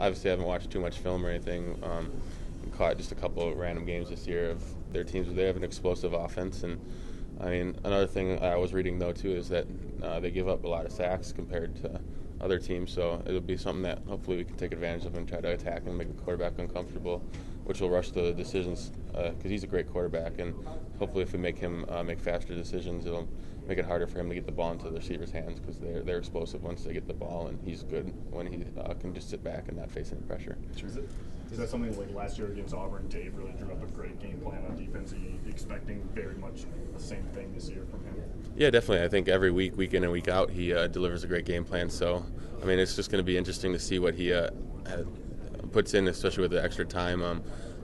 obviously I haven't watched too much film or anything. Caught just a couple of random games this year of their teams. They have an explosive offense, and I mean, another thing I was reading though too is that they give up a lot of sacks compared to other teams. So it'll be something that hopefully we can take advantage of and try to attack and make the quarterback uncomfortable, which will rush the decisions because he's a great quarterback. And hopefully, if we make him make faster decisions, it'll make it harder for him to get the ball into the receiver's hands because they're explosive once they get the ball, and he's good when he can just sit back and not face any pressure. Sure. Is that something like last year against Auburn? Dave really drew up a great game plan on defense. Are you expecting very much the same thing this year from him? Yeah, definitely. I think every week, week in and week out, he delivers a great game plan. So, I mean, it's just going to be interesting to see what he puts in, especially with the extra time.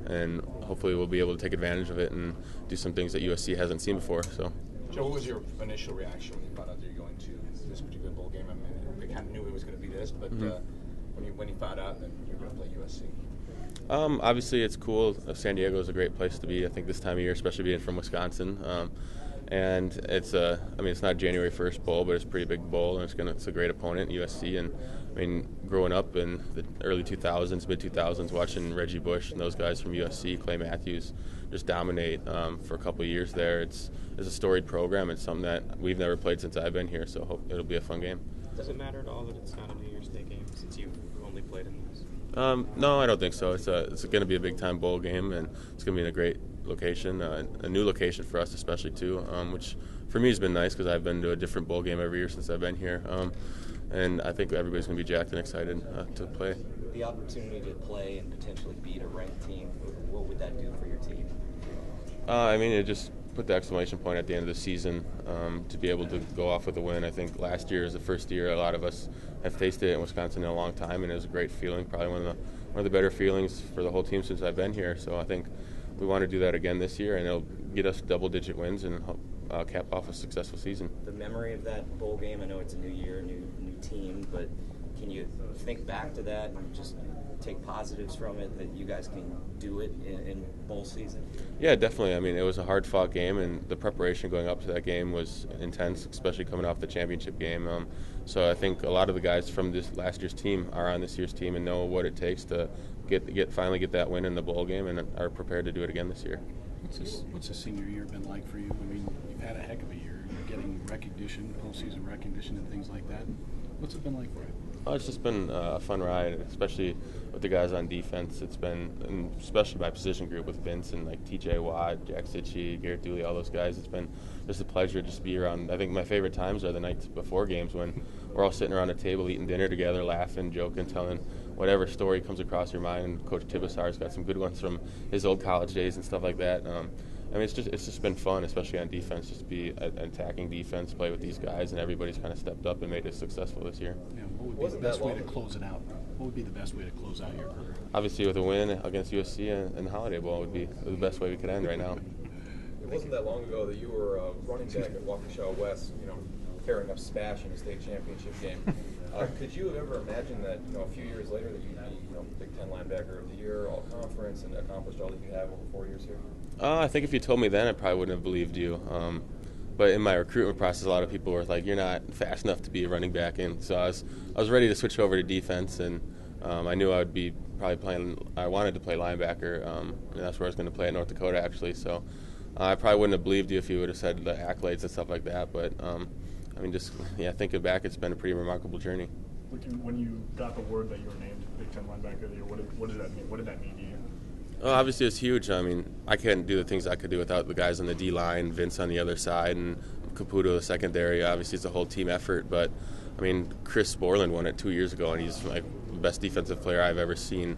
And hopefully we'll be able to take advantage of it and do some things that USC hasn't seen before. So, Joe, what was your initial reaction when you found out that you're going to this particular bowl game? I mean, we kind of knew it was going to be this, but when you found out that you're going to play USC? Obviously, it's cool. San Diego is a great place to be, I think, this time of year, especially being from Wisconsin. And it's it's not January 1st bowl, but it's a pretty big bowl, and it's a great opponent, USC. And I mean, growing up in the early 2000s, mid 2000s, watching Reggie Bush and those guys from USC, Clay Matthews, just dominate for a couple of years there. It's a storied program. It's something that we've never played since I've been here, so hope it'll be a fun game. Does it matter at all that it's not a New Year's Day game since you've only played in this? No, I don't think so. It's going to be a big-time bowl game, and it's going to be in a great location, a new location for us especially too, which for me has been nice because I've been to a different bowl game every year since I've been here, and I think everybody's going to be jacked and excited to play. The opportunity to play and potentially beat a ranked team, what would that do for your team? I mean, it just put the exclamation point at the end of the season to be able to go off with a win. I think last year is the first year a lot of us have tasted it in Wisconsin in a long time, and it was a great feeling, probably one of the better feelings for the whole team since I've been here. So I think we want to do that again this year, and it'll get us double-digit wins and cap off a successful season. The memory of that bowl game, I know it's a new year, new team, but can you think back to that and just take positives from it that you guys can do it in bowl season? Yeah, definitely. I mean, it was a hard-fought game, and the preparation going up to that game was intense, especially coming off the championship game. So I think a lot of the guys from this last year's team are on this year's team and know what it takes to finally get that win in the bowl game, and are prepared to do it again this year. What's the senior year been like for you? I mean, you've had a heck of a year. You're getting recognition, postseason recognition, and things like that. What's it been like for you? Oh, it's just been a fun ride, especially with the guys on defense. It's been, and especially my position group with Vince and like T.J. Watt, Jack Sitchie, Garrett Dooley, all those guys. It's been just a pleasure just to be around. I think my favorite times are the nights before games when we're all sitting around a table eating dinner together, laughing, joking, telling whatever story comes across your mind. Coach Tibasar's got some good ones from his old college days and stuff like that. I mean, it's just been fun, especially on defense, just to be an attacking defense, play with these guys, and everybody's kind of stepped up and made it successful this year. Yeah, what would be the best way to close it out? What would be the best way to close out your career? Obviously, with a win against USC and the Holiday Bowl would be the best way we could end right now. It wasn't that long ago that you were running back at Waukesha West, carrying up Spash in a state championship game. Could you have ever imagined that, a few years later that you'd be, Big Ten linebacker of the year, all conference, and accomplished all that you have over 4 years here? I think if you told me then, I probably wouldn't have believed you. But in my recruitment process, a lot of people were like, "You're not fast enough to be a running back," and so I was ready to switch over to defense, and I knew I would be probably playing. I wanted to play linebacker, and that's where I was going to play at North Dakota actually. So I probably wouldn't have believed you if you would have said the accolades and stuff like that. But I mean, thinking back, it's been a pretty remarkable journey. When you got the word that you were named Big Ten linebacker of the year, what did that mean? What did that mean to you? Oh, obviously, it's huge. I mean, I can't do the things I could do without the guys on the D-line, Vince on the other side, and Caputo the secondary. Obviously, it's a whole team effort. But, I mean, Chris Borland won it 2 years ago, and he's like the best defensive player I've ever seen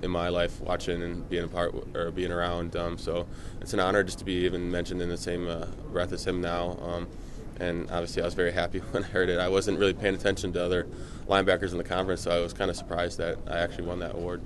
in my life, watching and being around. So it's an honor just to be even mentioned in the same breath as him now. And obviously, I was very happy when I heard it. I wasn't really paying attention to other linebackers in the conference, so I was kind of surprised that I actually won that award.